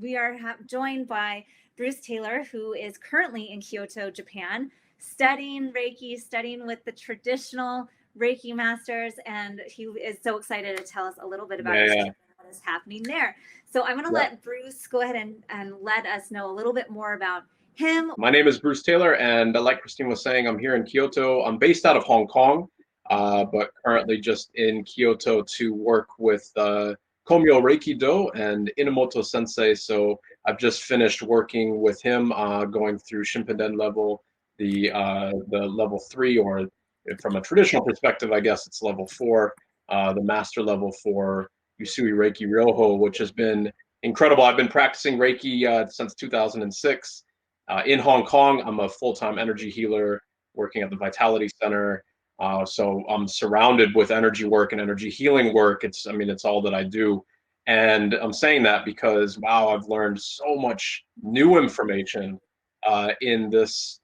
we are joined by Bruce Taylor, who is currently in Kyoto, Japan, studying Reiki, studying with the traditional Reiki masters, and he is so excited to tell us a little bit about his trip and what is happening there. So I'm going to let Bruce go ahead and let us know a little bit more about him. My name is Bruce Taylor, and like Christine was saying, I'm here in Kyoto. I'm based out of Hong Kong, but currently just in Kyoto to work with Komyo Reiki Do and Inamoto Sensei. So I've just finished working with him, going through Shimpenden level, the level 3, or from a traditional perspective, I guess it's level 4, the master level for Usui Reiki Ryoho, which has been incredible. I've been practicing Reiki since 2006. In Hong Kong, I'm a full-time energy healer working at the Vitality Center. So I'm surrounded with energy work and energy healing work. It's all that I do. And I'm saying that because, wow, I've learned so much new information in this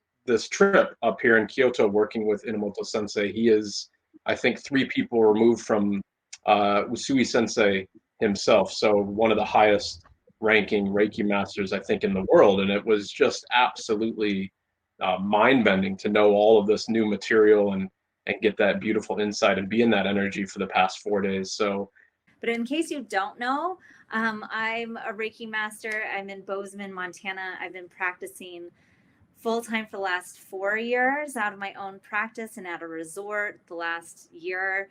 trip up here in Kyoto working with Inamoto Sensei. He is, I think, 3 people removed from Usui Sensei himself. So one of the highest ranking Reiki masters, I think, in the world. And it was just absolutely mind-bending to know all of this new material and get that beautiful insight and be in that energy for the past 4 days. So, but in case you don't know, I'm a Reiki master. I'm in Bozeman, Montana. I've been practicing full-time for the last 4 years out of my own practice and at a resort the last year.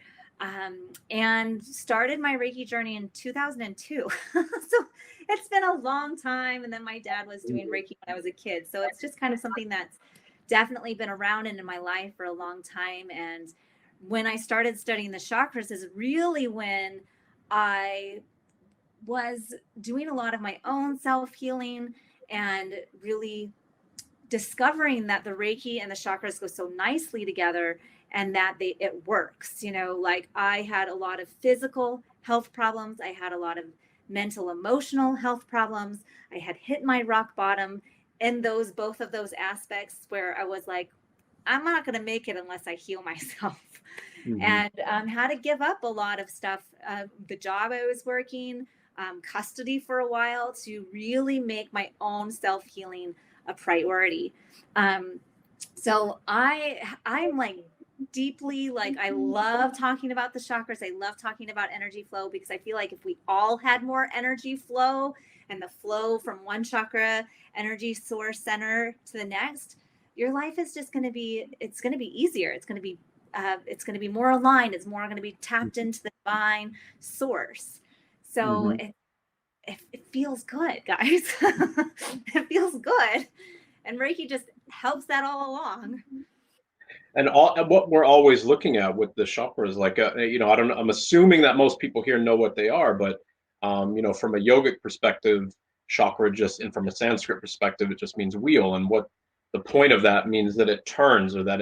And started my Reiki journey in 2002. So it's been a long time. And then my dad was doing Reiki when I was a kid. So it's just kind of something that's definitely been around and in my life for a long time. And when I started studying the chakras is really when I was doing a lot of my own self-healing and really discovering that the Reiki and the chakras go so nicely together and that it works. Like I had a lot of physical health problems. I had a lot of mental, emotional health problems. I had hit my rock bottom in both of those aspects where I was like, I'm not going to make it unless I heal myself. And had to give up a lot of stuff. The job I was working, custody for a while to really make my own self-healing a priority. So I'm like deeply, like, I love talking about the chakras. I love talking about energy flow because I feel like if we all had more energy flow and the flow from one chakra energy source center to the next, your life is just going to be, it's going to be easier. It's going to be more aligned. It's more going to be tapped into the divine source. So it feels good, guys. It feels good. And Reiki just helps that all along. And what we're always looking at with the chakras, like, I don't know, I'm assuming that most people here know what they are, but, from a yogic perspective, chakra and from a Sanskrit perspective, it just means wheel. And what the point of that means that it turns, or that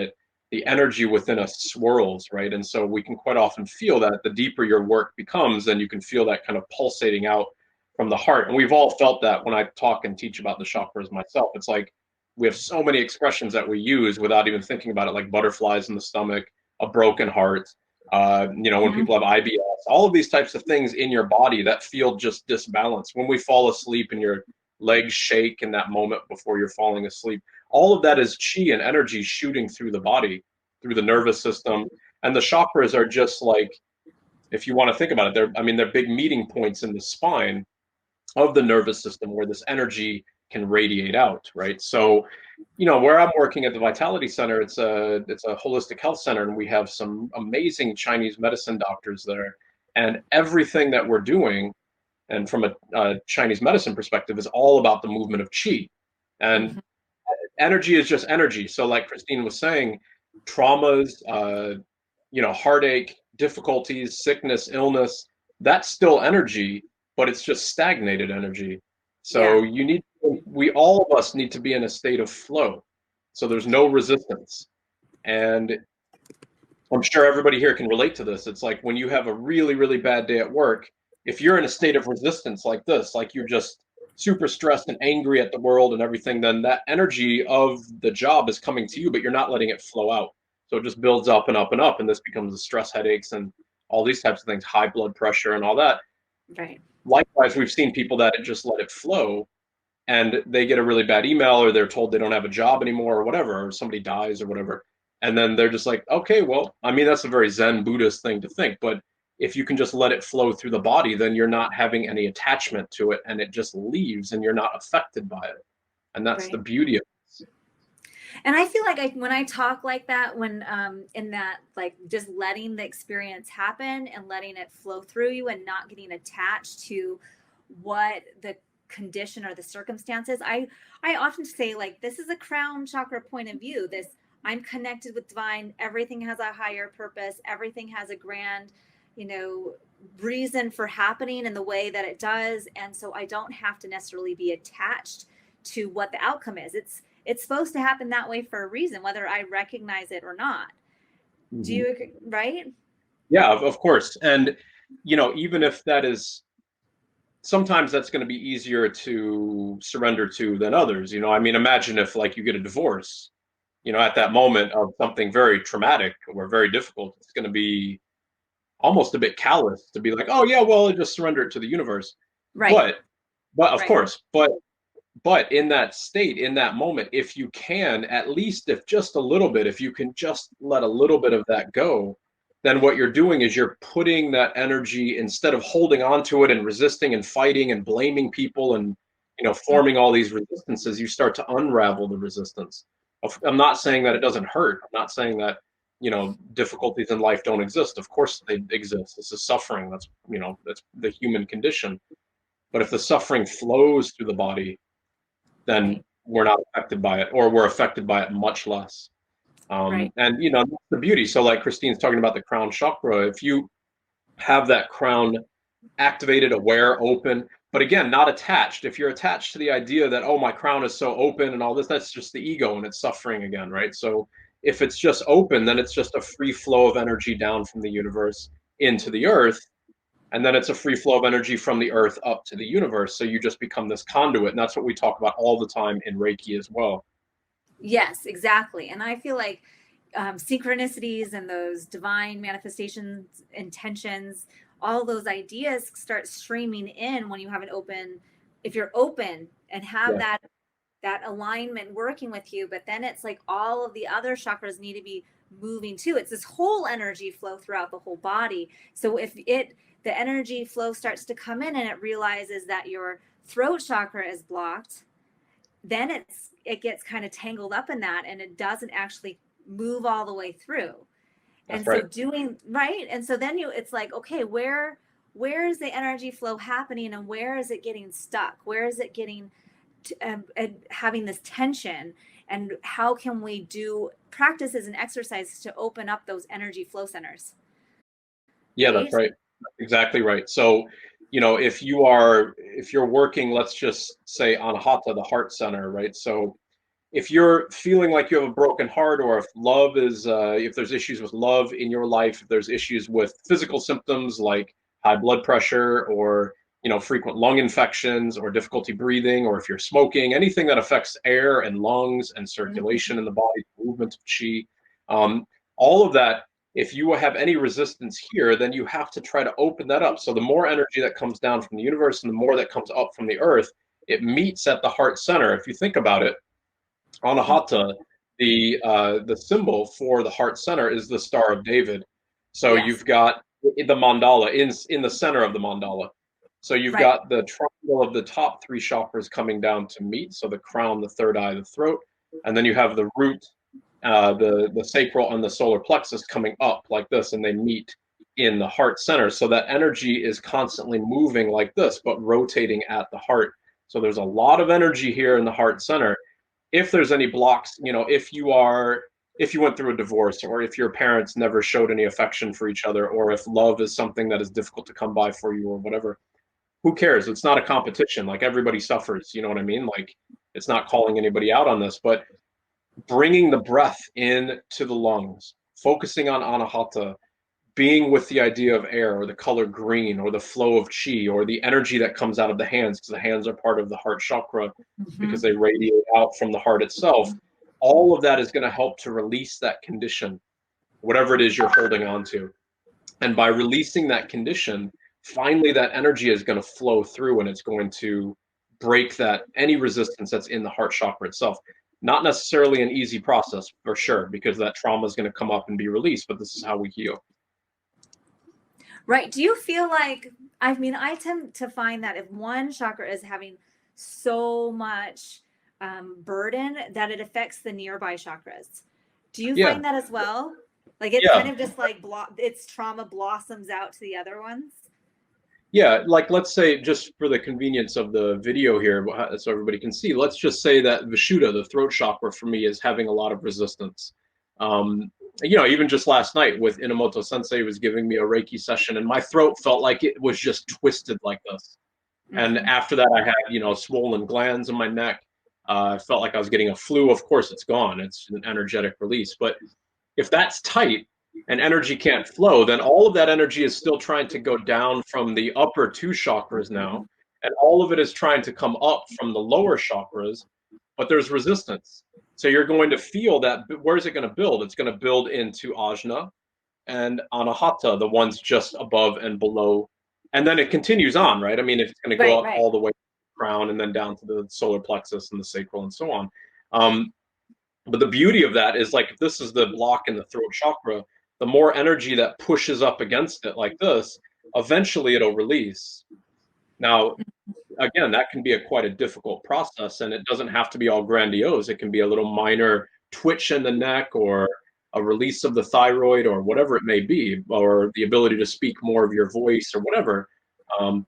the energy within us swirls, right? And so we can quite often feel that the deeper your work becomes, then you can feel that kind of pulsating out from the heart. And we've all felt that when I talk and teach about the chakras myself. It's like we have so many expressions that we use without even thinking about it, like butterflies in the stomach, a broken heart, when people have IBS, all of these types of things in your body that feel just disbalanced. When we fall asleep and your legs shake in that moment before you're falling asleep, all of that is chi and energy shooting through the body, through the nervous system. And the chakras are just like, if you want to think about it, they're big meeting points in the spine of the nervous system where this energy can radiate out, right? So, where I'm working at the Vitality Center, it's a holistic health center, and we have some amazing Chinese medicine doctors there. And everything that we're doing, and from a Chinese medicine perspective, is all about the movement of qi. And energy is just energy. So like Christine was saying, traumas, heartache, difficulties, sickness, illness, that's still energy, but it's just stagnated energy. So all of us need to be in a state of flow. So there's no resistance. And I'm sure everybody here can relate to this. It's like when you have a really, really bad day at work, if you're in a state of resistance like this, like you're just super stressed and angry at the world and everything, then that energy of the job is coming to you, but you're not letting it flow out. So it just builds up and up and up, and this becomes the stress headaches and all these types of things, high blood pressure and all that. Right. likewise, we've seen people that just let it flow, and they get a really bad email, or they're told they don't have a job anymore, or whatever, or somebody dies or whatever. And then they're just like, okay, well, I mean, that's a very Zen Buddhist thing to think, but if you can just let it flow through the body, then you're not having any attachment to it, and it just leaves, and you're not affected by it. And that's the Right. beauty of it. And I feel like when I talk like that, when in that, like, just letting the experience happen and letting it flow through you and not getting attached to what the condition or the circumstances, I often say, like, this is a crown chakra point of view. This, I'm connected with divine. Everything has a higher purpose. Everything has a grand, reason for happening in the way that it does. And so I don't have to necessarily be attached to what the outcome is. It's supposed to happen that way for a reason, whether I recognize it or not. Mm-hmm. Do you agree? Right? Yeah, of course. And, even if that is, sometimes that's going to be easier to surrender to than others. I mean, imagine if, like, you get a divorce, at that moment of something very traumatic or very difficult, it's going to be almost a bit callous to be like, oh yeah, well, just surrender it to the universe. Right. But of Right. course, but in that state, in that moment, if you can, at least if just a little bit, if you can just let a little bit of that go, then what you're doing is you're putting that energy, instead of holding on to it and resisting and fighting and blaming people and, forming all these resistances, you start to unravel the resistance. I'm not saying that it doesn't hurt. I'm not saying that, difficulties in life don't exist. Of course they exist. This is suffering. That's the human condition. But if the suffering flows through the body, then Right. we're not affected by it, or we're affected by it much less. Right. And that's the beauty. So, like Christine's talking about the crown chakra, if you have that crown activated, aware, open, but again, not attached. If you're attached to the idea that, oh, my crown is so open and all this, that's just the ego and it's suffering again, right? So if it's just open, then it's just a free flow of energy down from the universe into the earth. And then it's a free flow of energy from the earth up to the universe. So you just become this conduit. And that's what we talk about all the time in Reiki as well. Yes, exactly. And I feel like synchronicities and those divine manifestations, intentions, all those ideas start streaming in when you have an open, if you're open and have Yeah. that alignment working with you. But then it's like all of the other chakras need to be moving too. It's this whole energy flow throughout the whole body. So if the energy flow starts to come in and it realizes that your throat chakra is blocked, then it gets kind of tangled up in that, and it doesn't actually move all the way through. That's And right. so right. And so then it's like, okay, where is the energy flow happening, and where is it getting stuck? Where is it getting having this tension? And how can we do practices and exercises to open up those energy flow centers? Yeah, that's Right. right. That's exactly right. So, if you're working, let's just say Anahata, the heart center, right? So if you're feeling like you have a broken heart, or if there's issues with love in your life, if there's issues with physical symptoms like high blood pressure, or frequent lung infections, or difficulty breathing, or if you're smoking, anything that affects air and lungs and circulation in the body, movement of chi, all of that, if you have any resistance here, then you have to try to open that up. So the more energy that comes down from the universe and the more that comes up from the earth, it meets at the heart center. If you think about it, Anahata, the symbol for the heart center is the Star of David. So Yes. you've got the mandala in the center of the mandala. So you've Right. got the triangle of the top three chakras coming down to meet. So the crown, the third eye, the throat, and then you have the root, the sacral, and the solar plexus coming up like this, and they meet in the heart center. So that energy is constantly moving like this, but rotating at the heart. So there's a lot of energy here in the heart center. If there's any blocks, if you went through a divorce, or if your parents never showed any affection for each other, or if love is something that is difficult to come by for you, or whatever, who cares? It's not a competition. Like, everybody suffers, you know what I mean? Like, it's not calling anybody out on this, but bringing the breath in to the lungs, focusing on Anahata, being with the idea of air, or the color green, or the flow of chi, or the energy that comes out of the hands, because the hands are part of the heart chakra, because they radiate out from the heart itself. All of that is going to help to release that condition, whatever it is you're holding on to. And by releasing that condition, finally that energy is going to flow through and it's going to break that any resistance that's in the heart chakra itself. Not necessarily an easy process for sure, because that trauma is going to come up and be released, but this is how we heal. Right. Do you feel like, I mean, I tend to find that if one chakra is having so much burden that it affects the nearby chakras. Do you Yeah. find that as well? Like it's Yeah. kind of just like its trauma blossoms out to the other ones? Yeah, like let's say, just for the convenience of the video here, so everybody can see, let's just say that Vishuddha, the throat chakra for me, is having a lot of resistance. Even just last night with Inamoto Sensei was giving me a Reiki session, and my throat felt like it was just twisted like this. And after that, I had, swollen glands in my neck. I felt like I was getting a flu. Of course, it's gone. It's an energetic release. But if that's tight and energy can't flow, then all of that energy is still trying to go down from the upper two chakras now. And all of it is trying to come up from the lower chakras, but there's resistance. So you're going to feel that. Where is it going to build? It's going to build into Ajna and Anahata, the ones just above and below. And then it continues on, right? I mean, if it's going to go up all the way to the crown and then down to the solar plexus and the sacral and so on. But the beauty of that is, like, if this is the block in the throat chakra, the more energy that pushes up against it like this, eventually it'll release. Now, again, that can be quite a difficult process, and it doesn't have to be all grandiose. It can be a little minor twitch in the neck, or a release of the thyroid, or whatever it may be, or the ability to speak more of your voice or whatever.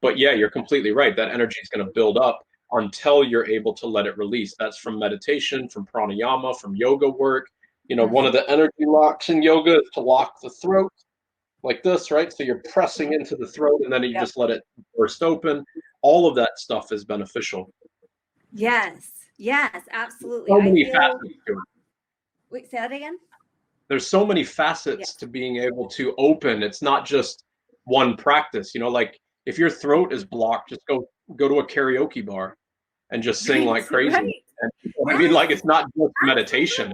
But yeah, you're completely right. That energy is going to build up until you're able to let it release. That's from meditation, from pranayama, from yoga work. One of the energy locks in yoga is to lock the throat like this, right? So you're pressing into the throat and then you just let it burst open. All of that stuff is beneficial. Yes, absolutely. So many facets to it. Wait, say that again? There's so many facets to being able to open. It's not just one practice. Like if your throat is blocked, just go to a karaoke bar and just sing like crazy. Right. I mean, like, it's not just meditation.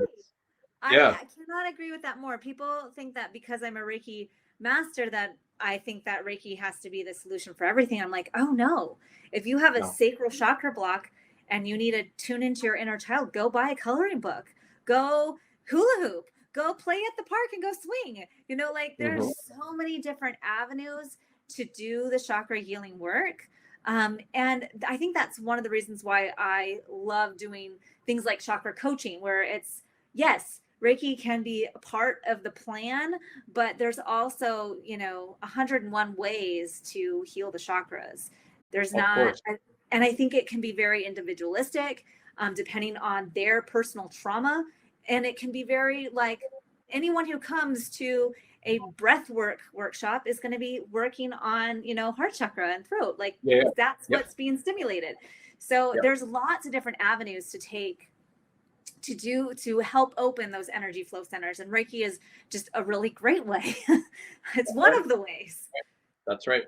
I cannot agree with that more. People think that because I'm a Reiki master that I think that Reiki has to be the solution for everything. I'm like, oh no. If you have a sacral chakra block and you need to tune into your inner child, go buy a coloring book, go hula hoop, go play at the park and go swing. There's so many different avenues to do the chakra healing work. And I think that's one of the reasons why I love doing things like chakra coaching, where it's, yes, Reiki can be a part of the plan, but there's also, 101 ways to heal the chakras. There's not, and I think it can be very individualistic, depending on their personal trauma. And it can be very, like, anyone who comes to a breath workshop is going to be working on, heart chakra and throat. Like, that's what's being stimulated. So there's lots of different avenues to take to help open those energy flow centers. And Reiki is just a really great way. It's one of the ways. That's right.